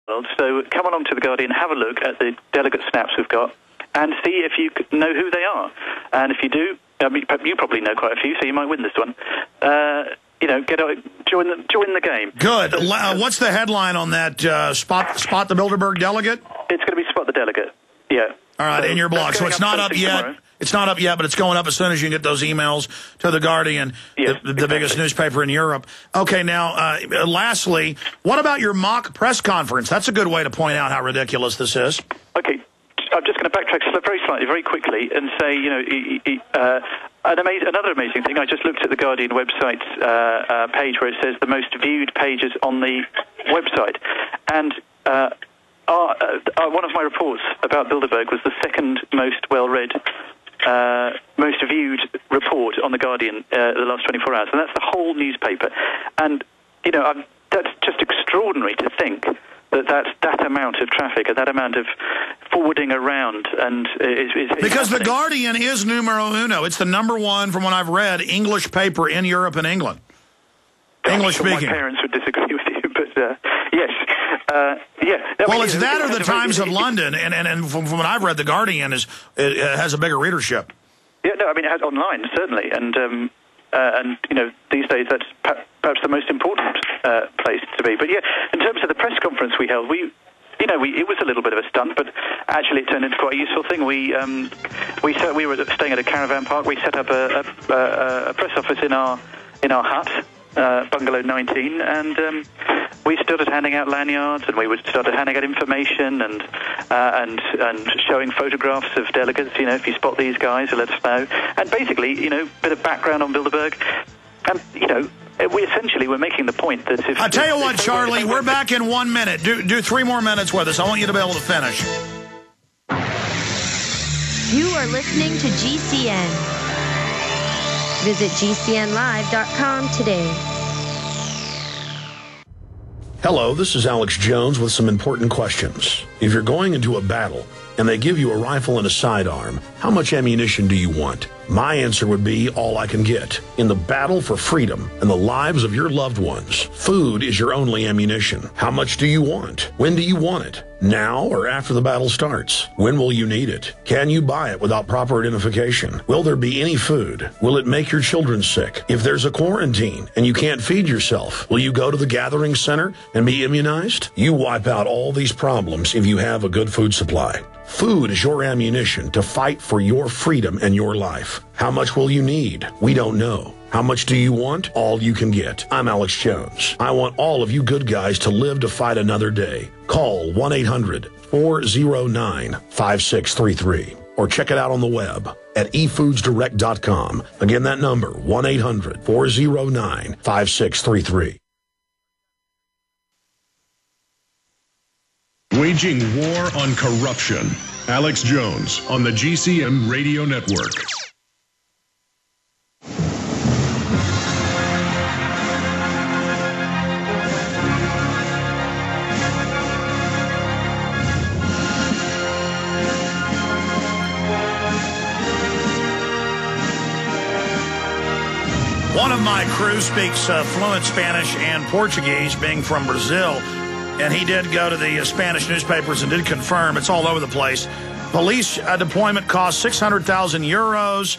world. So come along to The Guardian, have a look at the delegate snaps we've got, and see if you know who they are. And if you do, I mean, you probably know quite a few, so you might win this one. Join the game. Good. What's the headline on that? Spot the Bilderberg delegate? It's going to be Spot the Delegate. Yeah. All right, in your blog. So it's not up yet. Tomorrow. It's not up yet, but it's going up as soon as you can get those emails to The Guardian, yes, the biggest newspaper in Europe. Okay, now, lastly, what about your mock press conference? That's a good way to point out how ridiculous this is. Okay, I'm just going to backtrack very slightly, very quickly, and say, another amazing thing. I just looked at the Guardian website page where it says the most viewed pages on the website, and one of my reports about Bilderberg was the second most well-read, most viewed report on the Guardian the last 24 hours, and that's the whole newspaper. And that's just extraordinary to think that amount of traffic and that amount of forwarding around and is because happening. The Guardian is numero uno. It's the number one, from what I've read, English paper in Europe and England. English speaking. My parents would disagree with you, but yes. Well, it's that or the Times of London, and from what I've read, The Guardian it has a bigger readership. Yeah, no, I mean, it has online, certainly, and these days that's perhaps the most important place to be. But yeah, in terms of the press conference we held, it was a little bit of a stunt, but actually it turned into quite a useful thing. We were staying at a caravan park. We set up a press office in our hut. Bungalow 19, and we started handing out lanyards, and we started handing out information and showing photographs of delegates. If you spot these guys, let us know. And basically, a bit of background on Bilderberg. And we we're making the point that if... I tell you what, Charlie, we're back in 1 minute. Do 3 more minutes with us. I want you to be able to finish. You are listening to GCN. Visit GCNlive.com today. Hello, this is Alex Jones with some important questions. If you're going into a battle and they give you a rifle and a sidearm, how much ammunition do you want? My answer would be all I can get. In the battle for freedom and the lives of your loved ones, food is your only ammunition. How much do you want? When do you want it? Now or after the battle starts? When will you need it? Can you buy it without proper identification? Will there be any food? Will it make your children sick? If there's a quarantine and you can't feed yourself, will you go to the gathering center and be immunized? You wipe out all these problems if you have a good food supply. Food is your ammunition to fight for your freedom and your life. How much will you need? We don't know. How much do you want? All you can get. I'm Alex Jones. I want all of you good guys to live to fight another day. Call 1-800-409-5633 or check it out on the web at efoodsdirect.com. Again, that number, 1-800-409-5633. Waging war on corruption. Alex Jones on the GCN Radio Network. One of my crew speaks fluent Spanish and Portuguese, being from Brazil. And he did go to the Spanish newspapers and did confirm. It's all over the place. Police deployment cost 600,000 euros,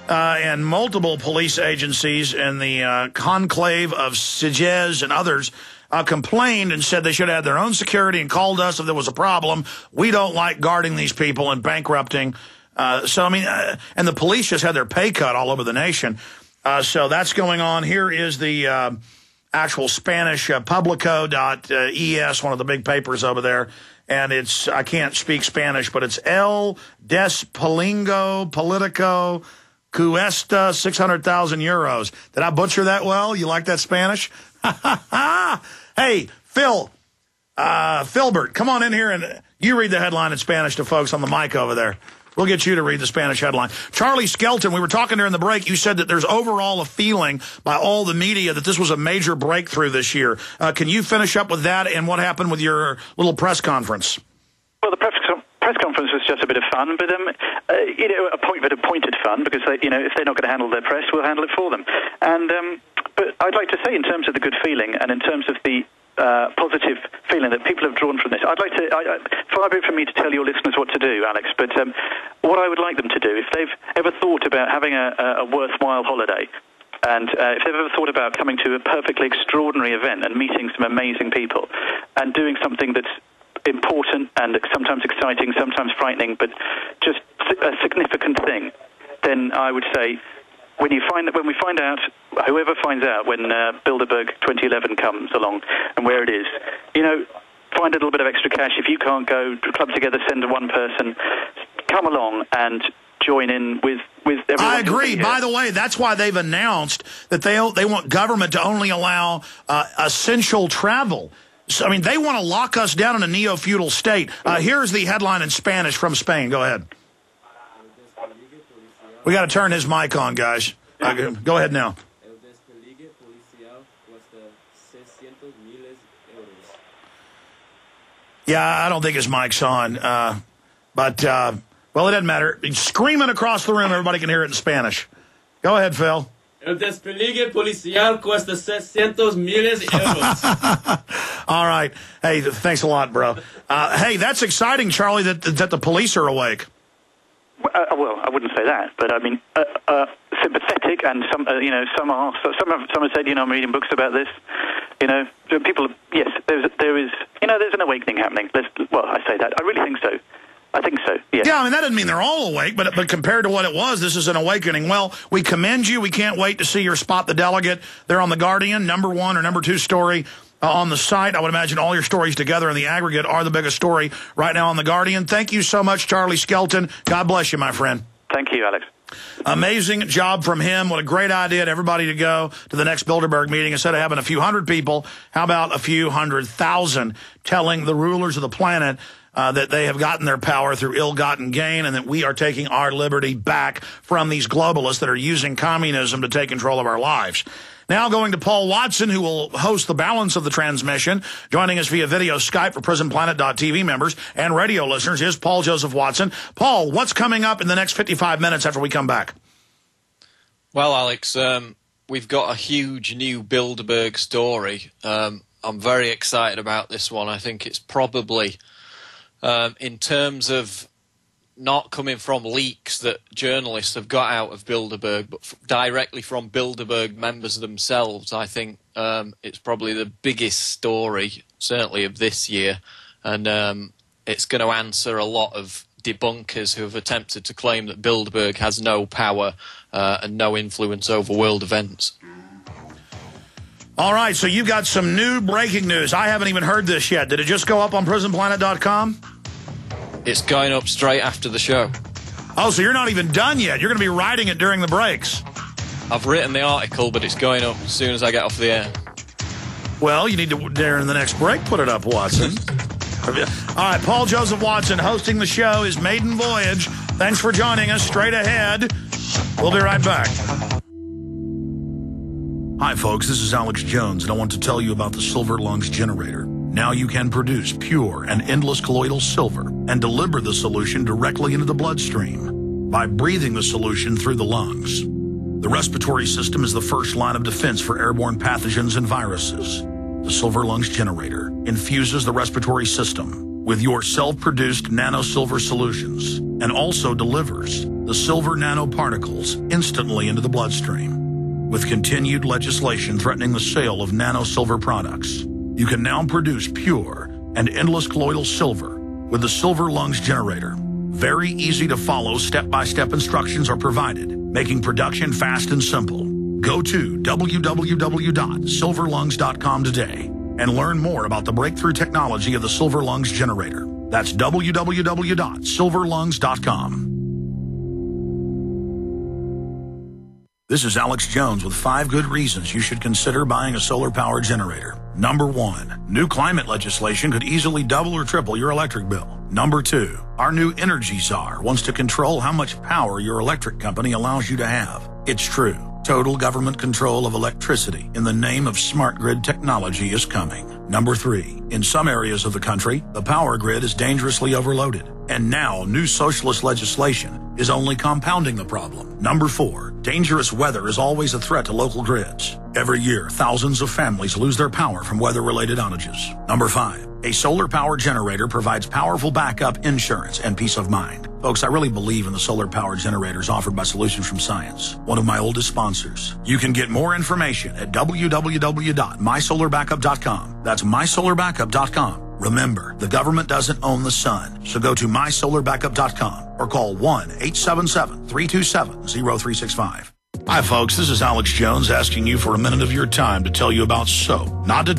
and multiple police agencies in the conclave of Sitges and others complained and said they should have their own security and called us if there was a problem. We don't like guarding these people and bankrupting. And the police just had their pay cut all over the nation. So that's going on. Here is the... actual Spanish Publico.es, one of the big papers over there. And it's, I can't speak Spanish, but it's El Despelingo Politico Cuesta 600,000 euros. Did I butcher that well? You like that Spanish? Hey, Philbert, come on in here and you read the headline in Spanish to folks on the mic over there. We'll get you to read the Spanish headline. Charlie Skelton, we were talking during the break. You said that there's overall a feeling by all the media that this was a major breakthrough this year. Can you finish up with that and what happened with your little press conference? Well, the press conference was just a bit of fun, but a pointed fun because if they're not going to handle their press, we'll handle it for them. And but I'd like to say, in terms of the good feeling and in terms of the positive feeling that people have drawn from this. I'd like to, far be it from me to tell your listeners what to do, Alex, but what I would like them to do, if they've ever thought about having a worthwhile holiday, and if they've ever thought about coming to a perfectly extraordinary event and meeting some amazing people and doing something that's important and sometimes exciting, sometimes frightening, but just a significant thing, then I would say, when we find out, whoever finds out when Bilderberg 2011 comes along and where it is, find a little bit of extra cash. If you can't go, club together, send one person, come along and join in with everyone. I agree. By the way, that's why they've announced that they want government to only allow essential travel. So, I mean, they want to lock us down in a neo-feudal state. Here's the headline in Spanish from Spain. Go ahead. We got to turn his mic on, guys. Go ahead now. Yeah, I don't think his mic's on. But it doesn't matter. He's screaming across the room. Everybody can hear it in Spanish. Go ahead, Phil. El despliegue policial cuesta 600 miles euros. All right. Hey, thanks a lot, bro. Hey, that's exciting, Charlie, that the police are awake. Well, I wouldn't say that, but I mean, sympathetic, and some have said, I'm reading books about this. People, yes, there is, there's an awakening happening. I say that. I really think so. I think so, yeah. Yeah, I mean, that doesn't mean they're all awake, but compared to what it was, this is an awakening. Well, we commend you. We can't wait to see your Spot the Delegate. They're on The Guardian, #1 or #2 story on the site. I would imagine all your stories together in the aggregate are the biggest story right now on The Guardian. Thank you so much, Charlie Skelton. God bless you, my friend. Thank you, Alex. Amazing job from him. What a great idea to everybody to go to the next Bilderberg meeting. Instead of having a few hundred people, how about a few 100,000 telling the rulers of the planet that they have gotten their power through ill-gotten gain and that we are taking our liberty back from these globalists that are using communism to take control of our lives. Now going to Paul Watson, who will host the balance of the transmission. Joining us via video Skype for PrisonPlanet.tv members and radio listeners is Paul Joseph Watson. Paul, what's coming up in the next 55 minutes after we come back? Well, Alex, we've got a huge new Bilderberg story. I'm very excited about this one. I think it's probably, in terms of not coming from leaks that journalists have got out of Bilderberg, but directly from Bilderberg members themselves, I think it's probably the biggest story, certainly of this year, and it's going to answer a lot of debunkers who have attempted to claim that Bilderberg has no power and no influence over world events. All right, so you've got some new breaking news. I haven't even heard this yet. Did it just go up on PrisonPlanet.com? It's going up straight after the show. Oh, so you're not even done yet. You're going to be writing it during the breaks. I've written the article, but it's going up as soon as I get off the air. Well, you need to, during the next break, put it up, Watson. All right, Paul Joseph Watson hosting the show, his maiden voyage. Thanks for joining us. Straight ahead. We'll be right back. Hi, folks. This is Alex Jones, and I want to tell you about the Silver Lungs generator. Now you can produce pure and endless colloidal silver and deliver the solution directly into the bloodstream by breathing the solution through the lungs. The respiratory system is the first line of defense for airborne pathogens and viruses. The Silver Lungs generator infuses the respiratory system with your self-produced nano-silver solutions and also delivers the silver nanoparticles instantly into the bloodstream. With continued legislation threatening the sale of nano-silver products, you can now produce pure and endless colloidal silver with the Silver Lungs generator. Very easy to follow step-by-step instructions are provided, making production fast and simple. Go to www.silverlungs.com today and learn more about the breakthrough technology of the Silver Lungs generator. That's www.silverlungs.com. This is Alex Jones with 5 good reasons you should consider buying a solar power generator. Number 1, new climate legislation could easily double or triple your electric bill. Number 2, our new energy czar wants to control how much power your electric company allows you to have. It's true. Total government control of electricity in the name of smart grid technology is coming. Number 3, in some areas of the country, the power grid is dangerously overloaded. And now, new socialist legislation is only compounding the problem. Number 4, dangerous weather is always a threat to local grids. Every year, thousands of families lose their power from weather-related outages. Number 5, a solar power generator provides powerful backup insurance and peace of mind. Folks, I really believe in the solar power generators offered by Solutions from Science, one of my oldest sponsors. You can get more information at www.mysolarbackup.com. That's mysolarbackup.com. Remember, the government doesn't own the sun, so go to mysolarbackup.com or call 1-877-327-0365. Hi, folks. This is Alex Jones asking you for a minute of your time to tell you about soap. Not to